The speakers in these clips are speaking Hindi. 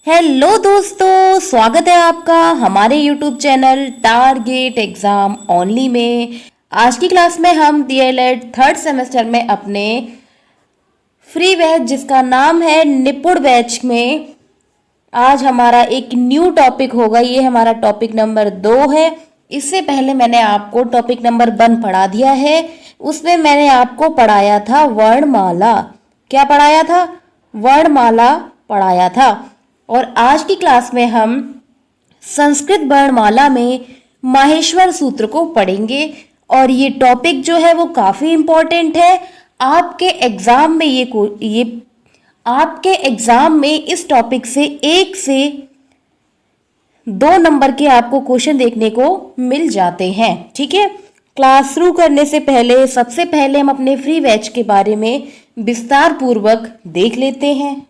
हेलो दोस्तों, स्वागत है आपका हमारे YouTube channel target exam only में। आज की क्लास में हम डीएलएड थर्ड सेमेस्टर में अपने फ्री बैच जिसका नाम है निपुण बैच में आज हमारा एक न्यू टॉपिक होगा। ये हमारा टॉपिक नंबर 2 है। इससे पहले मैंने आपको टॉपिक नंबर 1 पढ़ा दिया है। उसमें मैंने आपको पढ़ाया था वर्णमाला। क्या पढ़ाया था? वर्णमाला पढ़ाया था। और आज की क्लास में हम संस्कृत वर्णमाला में माहेश्वर सूत्र को पढ़ेंगे। और ये टॉपिक जो है वो काफ़ी इम्पोर्टेंट है। आपके एग्ज़ाम में आपके एग्ज़ाम में इस टॉपिक से 1 से 2 नंबर के आपको क्वेश्चन देखने को मिल जाते हैं। ठीक है, क्लास शुरू करने से पहले सबसे पहले हम अपने फ्री बैच के बारे में विस्तार पूर्वक देख लेते हैं।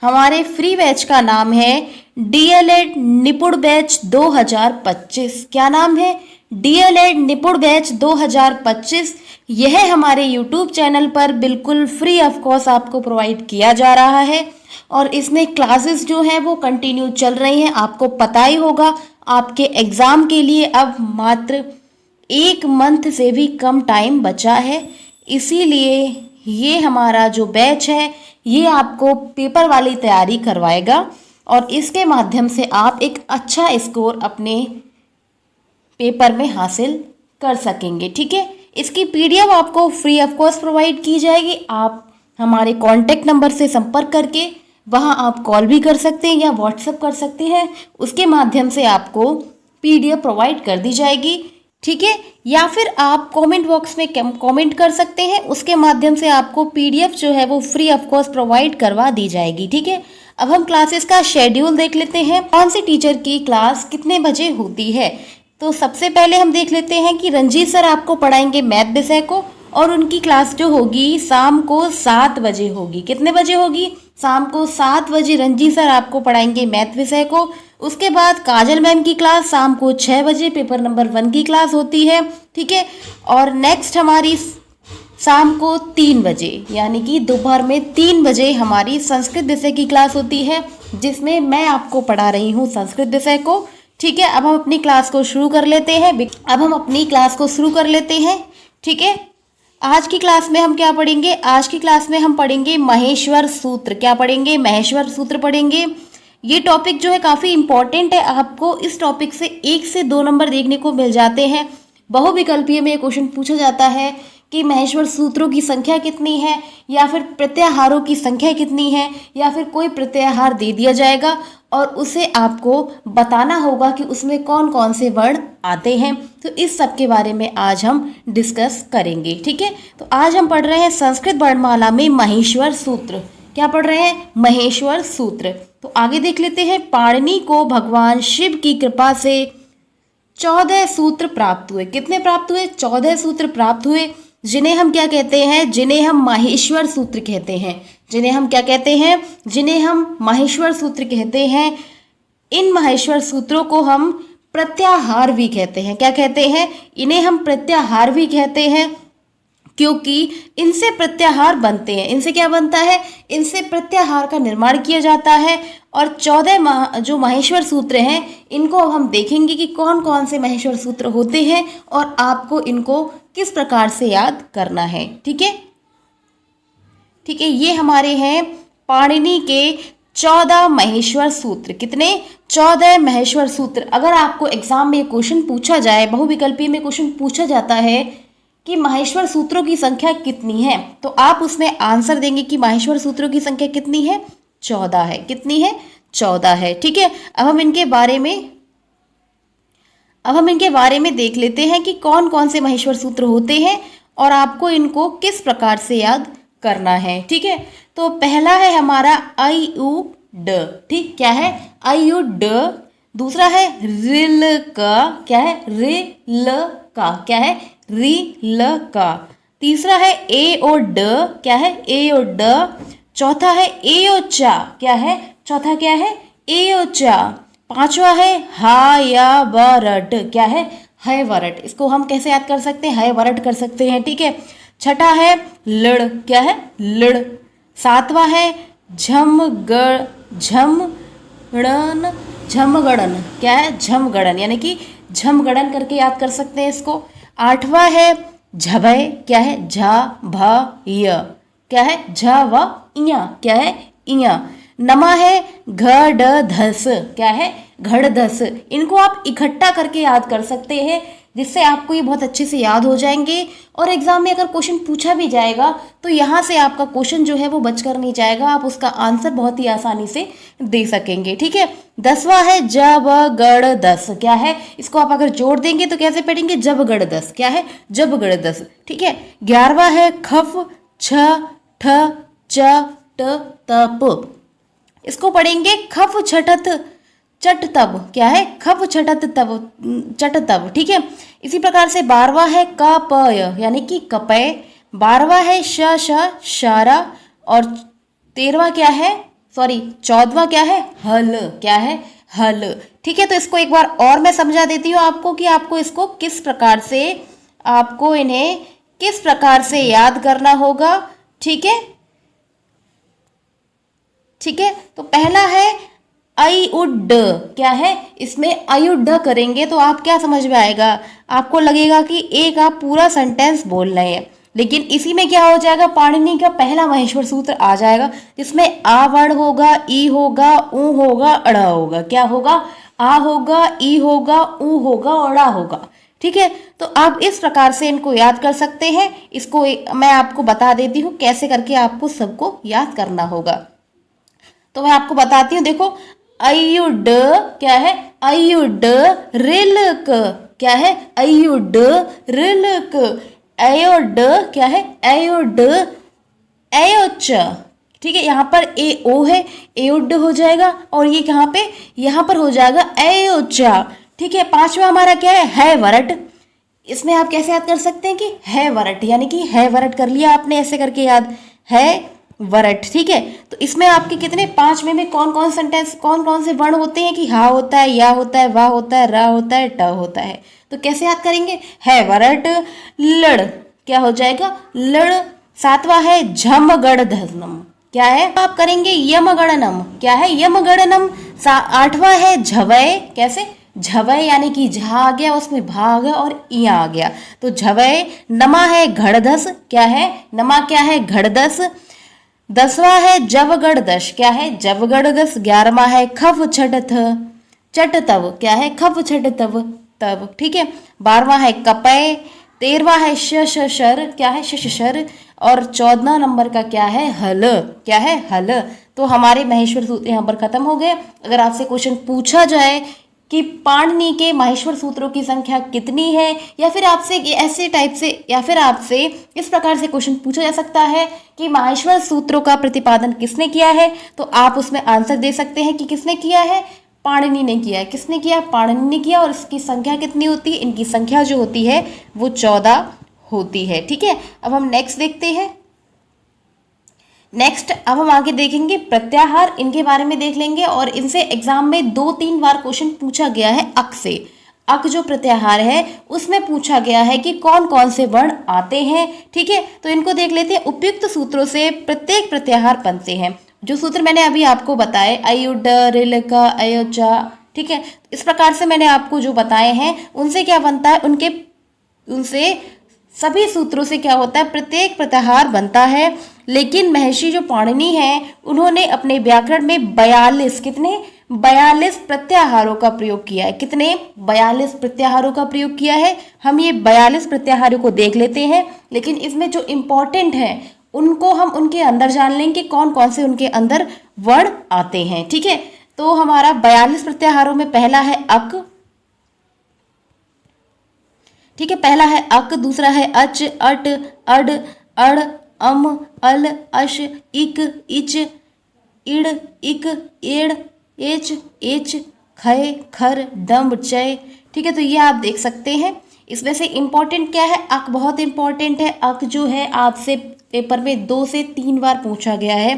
हमारे फ्री बैच का नाम है डीएलएड निपुण बैच 2025। क्या नाम है? डीएलएड निपुण बैच 2025। यह हमारे यूट्यूब चैनल पर बिल्कुल फ्री ऑफ कॉस्ट आपको प्रोवाइड किया जा रहा है और इसमें क्लासेस जो हैं वो कंटिन्यू चल रही हैं। आपको पता ही होगा आपके एग्ज़ाम के लिए अब मात्र 1 मंथ से भी कम टाइम बचा है। इसीलिए ये हमारा जो बैच है ये आपको पेपर वाली तैयारी करवाएगा और इसके माध्यम से आप एक अच्छा स्कोर अपने पेपर में हासिल कर सकेंगे। ठीक है, इसकी पीडीएफ आपको फ्री ऑफ कॉस्ट प्रोवाइड की जाएगी। आप हमारे कांटेक्ट नंबर से संपर्क करके वहां आप कॉल भी कर सकते हैं या व्हाट्सएप कर सकते हैं। उसके माध्यम से आपको पीडीएफ प्रोवाइड कर दी जाएगी। ठीक है, या फिर आप कमेंट बॉक्स में कमेंट कर सकते हैं। उसके माध्यम से आपको पीडीएफ जो है वो फ्री ऑफ कॉस्ट प्रोवाइड करवा दी जाएगी। ठीक है, अब हम क्लासेस का शेड्यूल देख लेते हैं। कौन सी टीचर की क्लास कितने बजे होती है। तो सबसे पहले हम देख लेते हैं कि रंजीत सर आपको पढ़ाएंगे मैथ विषय को और उनकी क्लास जो होगी शाम को 7 बजे होगी। कितने बजे होगी? शाम को 7 बजे रंजीत सर आपको पढ़ाएंगे मैथ विषय को। उसके बाद काजल मैम की क्लास शाम को 6 बजे पेपर नंबर 1 की क्लास होती है। ठीक है, और नेक्स्ट हमारी शाम को 3 बजे यानी कि दोपहर में 3 बजे हमारी संस्कृत विषय की क्लास होती है जिसमें मैं आपको पढ़ा रही हूँ संस्कृत विषय को। ठीक है, अब हम अपनी क्लास को शुरू कर लेते हैं। ठीक है, आज की क्लास में हम क्या पढ़ेंगे? आज की क्लास में हम पढ़ेंगे माहेश्वर सूत्र। क्या पढ़ेंगे? माहेश्वर सूत्र पढ़ेंगे। ये टॉपिक जो है काफ़ी इंपॉर्टेंट है। आपको इस टॉपिक से 1 से 2 नंबर देखने को मिल जाते हैं। बहुविकल्पीय में क्वेश्चन पूछा जाता है कि माहेश्वर सूत्रों की संख्या कितनी है या फिर प्रत्याहारों की संख्या कितनी है, या फिर कोई प्रत्याहार दे दिया जाएगा और उसे आपको बताना होगा कि उसमें कौन कौन से वर्ण आते हैं। तो इस सब के बारे में आज हम डिस्कस करेंगे। ठीक है, तो आज हम पढ़ रहे हैं संस्कृत वर्णमाला में माहेश्वर सूत्र। क्या पढ़ रहे हैं? माहेश्वर सूत्र। तो आगे देख लेते हैं। पाणिनि को भगवान शिव की कृपा से 14 सूत्र प्राप्त हुए। कितने प्राप्त हुए? 14 सूत्र प्राप्त हुए, जिन्हें हम क्या कहते हैं? जिन्हें हम माहेश्वर सूत्र कहते हैं। जिन्हें हम क्या कहते हैं? जिन्हें हम माहेश्वर सूत्र कहते हैं। इन माहेश्वर सूत्रों को हम प्रत्याहार भी कहते हैं। क्या कहते हैं? इन्हें हम प्रत्याहार भी कहते हैं क्योंकि इनसे प्रत्याहार बनते हैं। इनसे क्या बनता है? इनसे प्रत्याहार का निर्माण किया जाता है। और 14 जो माहेश्वर सूत्र हैं इनको अब हम देखेंगे कि कौन कौन से माहेश्वर सूत्र होते हैं और आपको इनको किस प्रकार से याद करना है। ठीक है, ठीक है, ये हमारे हैं पाणिनि के 14 माहेश्वर सूत्र। कितने? 14 माहेश्वर सूत्र। अगर आपको एग्जाम में क्वेश्चन पूछा जाए, बहुविकल्पीय में क्वेश्चन पूछा जाता है कि माहेश्वर सूत्रों की संख्या कितनी है, तो आप उसमें आंसर देंगे कि माहेश्वर सूत्रों की संख्या कितनी है? 14 है। कितनी है? 14 है। ठीक है, अब हम इनके बारे में देख लेते हैं कि कौन कौन से माहेश्वर सूत्र होते हैं और आपको इनको किस प्रकार से याद करना है। ठीक है, तो पहला है हमारा आई यू ड। ठीक, क्या है? आई यू ड। दूसरा है रिल का। क्या है? रिल का। क्या है? रिल का। तीसरा है ए ओ ड। क्या है? ए ओ ड। चौथा है ए ओ चा। क्या है? चौथा क्या है? ए ओ चा। पांचवा है हा या वरट। क्या है? है वरट। इसको हम कैसे याद कर सकते हैं? है वरट कर सकते हैं। ठीक है, छठा है लड़। क्या है? लड़। सातवां है झमगड़ झमगड़न झमगड़न क्या है? झमगड़न, यानी कि झमगड़न करके याद कर सकते हैं इसको। आठवां है झभय, क्या है? झा भा य, क्या है? झ व इया, क्या है? इया। नमा है घड़धस, क्या है? घड़धस। इनको आप इकट्ठा करके याद कर सकते हैं, जिससे आपको ये बहुत अच्छे से याद हो जाएंगे। और एग्जाम में अगर क्वेश्चन पूछा भी जाएगा तो यहाँ से आपका क्वेश्चन जो है वो बचकर नहीं जाएगा, आप उसका आंसर बहुत ही आसानी से दे सकेंगे। ठीक है। 10वां है जबगड़दस, क्या है? इसको आप अगर जोड़ देंगे तो कैसे पढ़ेंगे? जबगड़दस, क्या है? जबगड़दस। ठीक है। 11वां है खफ छ ठ च ट तप, इसको पढ़ेंगे खफ छठत चट तब, क्या है? खफ छठत तब चट तब। ठीक है। इसी प्रकार से 12वां है कपय, यानी कि कपय। 12वां है श शारा। और 13वां क्या है? 14वां क्या है? हल, क्या है? हल। ठीक है। तो इसको एक बार और मैं समझा देती हूँ आपको कि आपको इसको किस प्रकार से, आपको इन्हें किस प्रकार से याद करना होगा। ठीक है। ठीक है। तो पहला है अयुड, क्या है? इसमें अयुड करेंगे तो आप क्या समझ में आएगा? आपको लगेगा कि एक आप पूरा सेंटेंस बोल रहे हैं, लेकिन इसी में क्या हो जाएगा? पाणिनि का पहला महेश्वर सूत्र आ जाएगा, जिसमें आ वर्ण होगा, ई होगा, ऊ होगा, अड़ा होगा। क्या होगा? आ होगा, ई होगा, ऊ होगा, अड़ा होगा। ठीक है। तो आप इस प्रकार से इनको याद कर सकते हैं। इसको मैं आपको बता देती हूँ कैसे करके आपको सबको याद करना होगा। तो मैं आपको बताती हूँ, देखो। अयुड, क्या है? अयुड रिल्क, क्या है? अयुड रिल्क। अयोड, क्या है? अयोड अयोच। ठीक है। यहाँ पर ए ओ है, एयुड हो जाएगा, और ये कहाँ पे? यहाँ पर हो जाएगा अयोचा। ठीक है। 5वां हमारा क्या है वरट। इसमें आप कैसे याद कर सकते हैं कि है वरट, यानी कि है वरट कर लिया आपने ऐसे करके याद, है वरट। ठीक है। तो इसमें आपके कितने 5 में कौन कौन सेंटेंस, कौन कौन से वर्ण होते हैं कि हा होता है, या होता है, वाह होता है, रा होता है, ट होता है। तो कैसे याद करेंगे? है वरट लड़, क्या हो जाएगा? लड़। 7वां है झमगड़धनम, क्या है? आप करेंगे यमगणनम, क्या है? यमगणनम। 8वां है झवय, कैसे? झवय, यानी कि झा आ गया, उसमें भा आ गया और इया आ गया, तो झवय। नमा है घड़धस, क्या है? नमा क्या है? घड़धस। 10वां है जवगड़दश, क्या है? जवगड़दश। 11वां है खफ छठ चट तव, क्या है? खफ छठ तव तब। ठीक है। 12वां है कपय। 13वां है शर, क्या है? शर। और 14 नंबर का क्या है? हल, क्या है? हल। तो हमारे महेश्वर सूत्र यहाँ पर खत्म हो गए। अगर आपसे क्वेश्चन पूछा जाए कि पाणिनि के माहेश्वर सूत्रों की संख्या कितनी है, या फिर आपसे ऐसे टाइप से, या फिर आपसे इस प्रकार से क्वेश्चन पूछा जा सकता है कि माहेश्वर सूत्रों का प्रतिपादन किसने किया है, तो आप उसमें आंसर दे सकते हैं कि किसने किया है? पाणिनि ने किया है। किसने किया? पाणिनि ने किया। और इसकी संख्या कितनी होती है? इनकी संख्या जो होती है वो 14 होती है। ठीक है। अब हम नेक्स्ट देखते हैं। नेक्स्ट अब हम आगे देखेंगे प्रत्याहार, इनके बारे में देख लेंगे। और इनसे एग्जाम में 2-3 बार क्वेश्चन पूछा गया है अक से। अक जो प्रत्याहार है उसमें पूछा गया है कि कौन कौन से वर्ण आते हैं। ठीक है। तो इनको देख लेते हैं। उपयुक्त सूत्रों से प्रत्येक प्रत्याहार बनते हैं। जो सूत्र मैंने अभी आपको बताए, अयुड, रिलका, अयोचा, ठीक है, इस प्रकार से मैंने आपको जो बताए हैं उनसे क्या बनता है, उनसे सभी सूत्रों से क्या होता है? प्रत्येक प्रत्याहार बनता है। लेकिन महर्षि जो पाणिनि हैं उन्होंने अपने व्याकरण में 42 प्रत्याहारों का प्रयोग किया है। कितने? 42 प्रत्याहारों का प्रयोग किया है। हम ये 42 प्रत्याहारों को देख लेते हैं, लेकिन इसमें जो इम्पोर्टेंट है उनको हम उनके अंदर जान लेंगे, कौन कौन से उनके अंदर वर्ण आते हैं। ठीक है। तो हमारा 42 प्रत्याहारों में पहला है अक। ठीक है। पहला है अक, दूसरा है अच, अट, अड, अड़, अम, अल, अश, इक, इच, इड़, इक, एड़, एच, एच, खय, खर, डम्ब, चय। ठीक है। तो ये आप देख सकते हैं। इसमें से इम्पोर्टेंट क्या है? अक बहुत इम्पोर्टेंट है। अक जो है आपसे पेपर में 2 से 3 बार पूछा गया है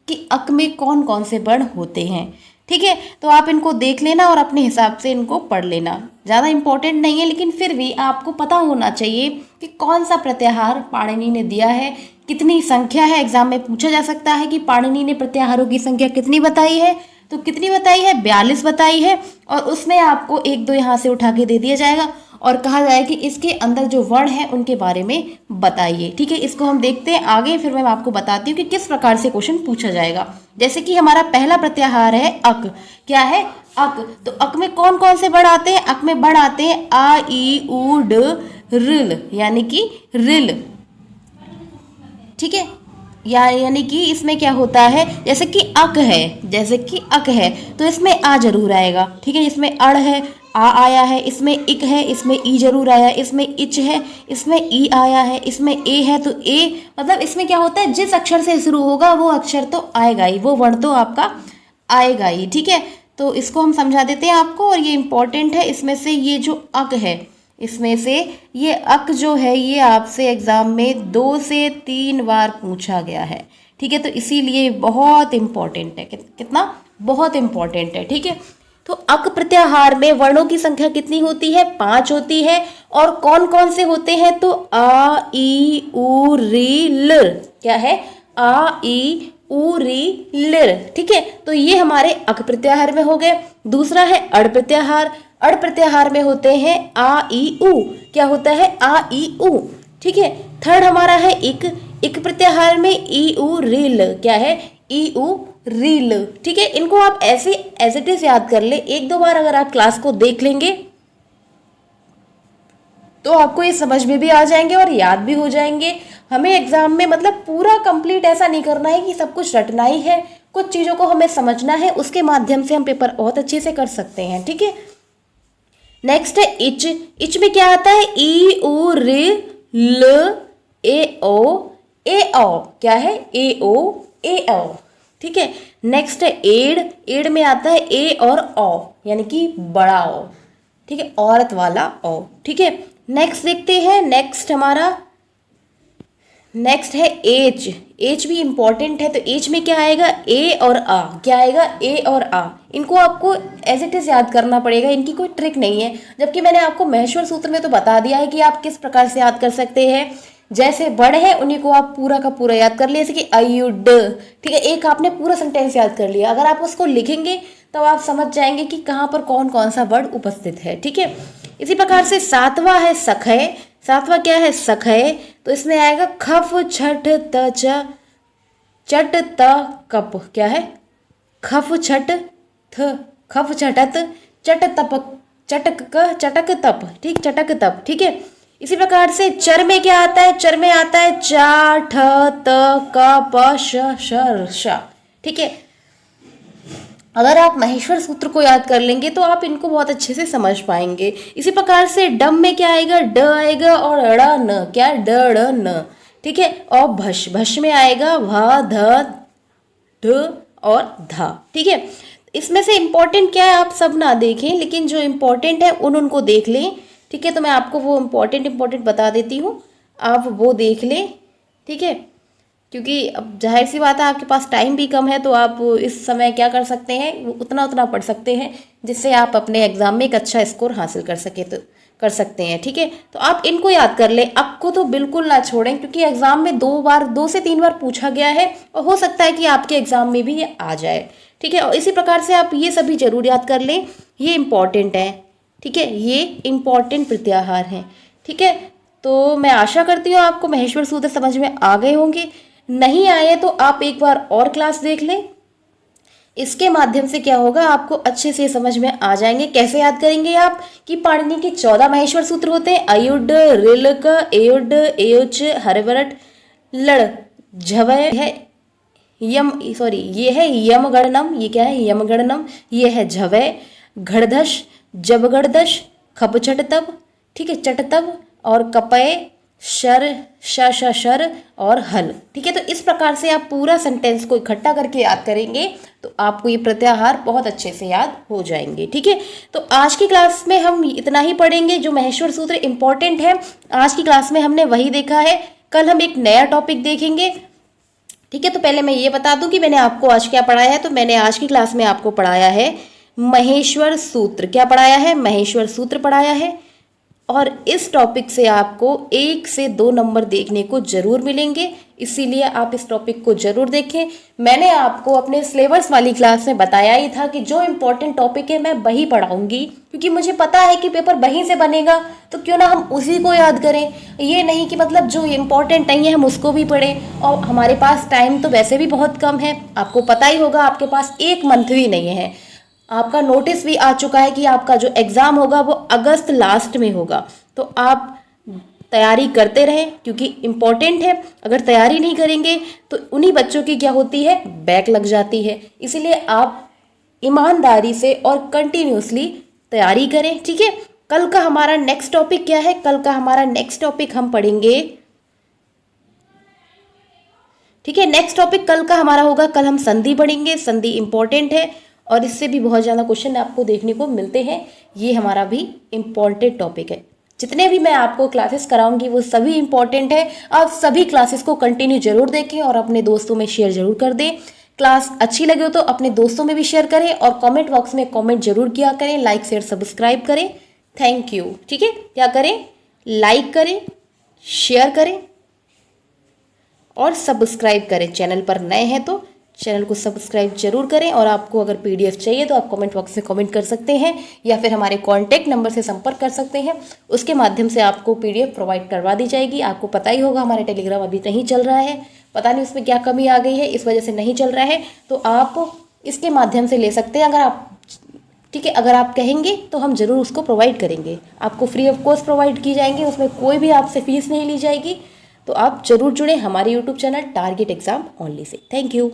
कि अक में कौन कौन से वर्ण होते हैं। ठीक है। तो आप इनको देख लेना और अपने हिसाब से इनको पढ़ लेना। ज़्यादा इम्पोर्टेंट नहीं है, लेकिन फिर भी आपको पता होना चाहिए कि कौन सा प्रत्याहार पाणिनि ने दिया है, कितनी संख्या है, एग्जाम में पूछा जा सकता है कि पाणिनि ने प्रत्याहारों की संख्या कितनी बताई है, तो कितनी बताई है, 42 बताई है। और उसमें आपको एक दो यहाँ से उठा के दे दिया जाएगा और कहा जाएगा कि इसके अंदर जो वर्ण है उनके बारे में बताइए। ठीक है, इसको हम देखते हैं आगे, फिर मैं आपको बताती हूँ कि किस प्रकार से क्वेश्चन पूछा जाएगा। जैसे कि हमारा पहला प्रत्याहार है अक। क्या है, अक। तो अक में कौन कौन से वर्ण आते हैं, अक में वर्ण आते हैं आ ई उ ड रिल, यानी कि रिल। ठीक है, यानी कि इसमें क्या होता है, जैसे कि अक है, जैसे कि अक है तो इसमें आ जरूर आएगा। ठीक है, इसमें अड़ है, आ आया है, इसमें इक है, इसमें ई जरूर आया है, इसमें इच है, इसमें ई आया है, इसमें ए है तो ए, मतलब इसमें क्या होता है, जिस अक्षर से शुरू होगा वो अक्षर तो आएगा ही, वो वर्ण तो आपका आएगा ही। ठीक है, तो इसको हम समझा देते हैं आपको, और ये इंपॉर्टेंट है। इसमें से ये जो अक है, इसमें से ये अक जो है ये आपसे एग्जाम में 2 से 3 बार पूछा गया है। ठीक है, तो इसीलिए बहुत इम्पॉर्टेंट है। कितना, बहुत इम्पॉर्टेंट है। ठीक है, तो अक प्रत्याहार में वर्णों की संख्या कितनी होती है, 5 होती है। और कौन कौन से होते हैं, तो आ ई उ री ल। क्या है, आ ई उ री लिर। ठीक है, तो ये हमारे अक प्रत्याहार में हो गए। दूसरा है अड़ प्रत्याहार। अड़ प्रत्याहार में होते हैं आ ई उ। क्या होता है, आ ई उ। ठीक है, थर्ड हमारा है इक। इक प्रत्याहार में ई उ रील। क्या है, ई उ रील। ठीक है, इनको आप ऐसे एज इट इज याद कर ले। एक दो बार अगर आप क्लास को देख लेंगे तो आपको ये समझ में भी आ जाएंगे और याद भी हो जाएंगे। हमें एग्जाम में मतलब पूरा कंप्लीट ऐसा नहीं करना है कि सब कुछ रटना ही है, कुछ चीज़ों को हमें समझना है, उसके माध्यम से हम पेपर बहुत अच्छे से कर सकते हैं। ठीक है, नेक्स्ट है इच। इच में क्या आता है, ई उ रे ल ए ओ। क्या है, ए ओ। ठीक है, नेक्स्ट है एड़। एड़ में आता है ए और ओ, यानी कि बड़ा ओ। ठीक है, औरत वाला ओ। ठीक है, नेक्स्ट देखते हैं। नेक्स्ट हमारा नेक्स्ट है एच। एच भी इंपॉर्टेंट है, तो एच में क्या आएगा, ए और आ। क्या आएगा, ए और आ। इनको आपको एज इट इज याद करना पड़ेगा, इनकी कोई ट्रिक नहीं है। जबकि मैंने आपको महेश्वर सूत्र में तो बता दिया है कि आप किस प्रकार से याद कर सकते हैं। जैसे बड़े हैं उन्हीं को आप पूरा का पूरा याद कर लिए, जैसे कि अयुड। ठीक है, एक आपने पूरा सेंटेंस याद कर लिया, अगर आप उसको लिखेंगे तो आप समझ जाएंगे कि कहाँ पर कौन कौन सा वर्ड उपस्थित है। ठीक है, इसी प्रकार से सातवां है सखय। सातवां क्या है, सखय। तो इसमें आएगा खफ छठ त चट त कप। क्या है, खफ छठ थ, खफ छठत चट तप, चटक तप। ठीक, चटक तप। ठीक है, इसी प्रकार से चर में क्या आता है, चर में आता है चा ठ त क प श। ठीक है, अगर आप महेश्वर सूत्र को याद कर लेंगे तो आप इनको बहुत अच्छे से समझ पाएंगे। इसी प्रकार से डम में क्या आएगा, ड आएगा और ड़ न। क्या, ड ड़ न। ठीक है, और भश। भश में आएगा भ ध ढ और धा। ठीक है, इसमें से इम्पोर्टेंट क्या है आप सब ना देखें, लेकिन जो इम्पोर्टेंट है उनको देख लें। ठीक है, तो मैं आपको वो इम्पोर्टेंट बता देती हूँ, आप वो देख लें। ठीक है, क्योंकि अब जाहिर सी बात है आपके पास टाइम भी कम है, तो आप इस समय क्या कर सकते हैं, उतना पढ़ सकते हैं जिससे आप अपने एग्जाम में एक अच्छा स्कोर हासिल कर कर सकते हैं। ठीक है, तो आप इनको याद कर लें। अक को तो बिल्कुल ना छोड़ें, क्योंकि एग्जाम में 2 से 3 बार पूछा गया है और हो सकता है कि आपके एग्जाम में भी ये आ जाए। ठीक है, और इसी प्रकार से आप ये सभी जरूर याद कर लें, ये इम्पॉर्टेंट है। ठीक है, ये इम्पॉर्टेंट प्रत्याहार हैं। ठीक है, तो मैं आशा करती हूँ आपको महेश्वर सूत्र समझ में आ गए होंगे। नहीं आए तो आप एक बार और क्लास देख लें, इसके माध्यम से क्या होगा, आपको अच्छे से समझ में आ जाएंगे। कैसे याद करेंगे आप, कि पाणिनि के 14 महेश्वर सूत्र होते हैं, अयुड रिलक एयुड एयुच हरवरट लड़ झवय है यम, सॉरी ये है यमगणनम। ये क्या है, यमगणनम। ये है झवय, घड़धश, जबगड़दश, खपछट तब। ठीक है, चटतब और कपय शर शर और हल। ठीक है, तो इस प्रकार से आप पूरा सेंटेंस को इकट्ठा करके याद करेंगे तो आपको ये प्रत्याहार बहुत अच्छे से याद हो जाएंगे। ठीक है, तो आज की क्लास में हम इतना ही पढ़ेंगे। जो महेश्वर सूत्र इंपॉर्टेंट है आज की क्लास में हमने वही देखा है। कल हम एक नया टॉपिक देखेंगे। ठीक है, तो पहले मैं ये बता दूं कि मैंने आपको आज क्या पढ़ाया है। तो मैंने आज की क्लास में आपको पढ़ाया है महेश्वर सूत्र। क्या पढ़ाया है, महेश्वर सूत्र पढ़ाया है। और इस टॉपिक से आपको 1 से 2 नंबर देखने को जरूर मिलेंगे, इसीलिए आप इस टॉपिक को जरूर देखें। मैंने आपको अपने सिलेबस वाली क्लास में बताया ही था कि जो इम्पोर्टेंट टॉपिक है मैं वही पढ़ाऊंगी, क्योंकि मुझे पता है कि पेपर वहीं से बनेगा, तो क्यों ना हम उसी को याद करें। ये नहीं कि मतलब जो इम्पोर्टेंट नहीं है हम उसको भी पढ़ें, और हमारे पास टाइम तो वैसे भी बहुत कम है। आपको पता ही होगा आपके पास 1 मंथ भी नहीं है, आपका नोटिस भी आ चुका है कि आपका जो एग्ज़ाम होगा वो अगस्त लास्ट में होगा। तो आप तैयारी करते रहें, क्योंकि इम्पॉर्टेंट है। अगर तैयारी नहीं करेंगे तो उन्हीं बच्चों की क्या होती है, बैक लग जाती है। इसीलिए आप ईमानदारी से और कंटिन्यूसली तैयारी करें, ठीक है। कल का हमारा नेक्स्ट टॉपिक क्या है? कल का हमारा नेक्स्ट टॉपिक हम पढ़ेंगे, ठीक है। नेक्स्ट टॉपिक कल का हमारा होगा, कल हम संधि पढ़ेंगे। संधि इंपॉर्टेंट है और इससे भी बहुत ज़्यादा क्वेश्चन आपको देखने को मिलते हैं। ये हमारा भी इम्पॉर्टेंट टॉपिक है। जितने भी मैं आपको क्लासेस कराऊंगी वो सभी इंपॉर्टेंट है। आप सभी क्लासेस को कंटिन्यू जरूर देखें और अपने दोस्तों में शेयर जरूर कर दें। क्लास अच्छी लगे हो तो अपने दोस्तों में भी शेयर करें और कमेंट बॉक्स में कमेंट जरूर किया करें। लाइक शेयर सब्सक्राइब करें। थैंक यू, ठीक है। क्या करें? लाइक करें, शेयर करें और सब्सक्राइब करें। चैनल पर नए हैं तो चैनल को सब्सक्राइब जरूर करें। और आपको अगर पीडीएफ चाहिए तो आप कमेंट बॉक्स में कमेंट कर सकते हैं या फिर हमारे कॉन्टैक्ट नंबर से संपर्क कर सकते हैं। उसके माध्यम से आपको पीडीएफ प्रोवाइड करवा दी जाएगी। आपको पता ही होगा हमारा टेलीग्राम अभी नहीं चल रहा है, पता नहीं उसमें क्या कमी आ गई है, इस वजह से नहीं चल रहा है। तो आप इसके माध्यम से ले सकते हैं अगर आप, ठीक है। अगर आप कहेंगे तो हम ज़रूर उसको प्रोवाइड करेंगे। आपको फ्री ऑफ कॉस्ट प्रोवाइड की जाएंगी, उसमें कोई भी आपसे फीस नहीं ली जाएगी। तो आप जरूर जुड़ें हमारे YouTube channel target exam only से। Thank you.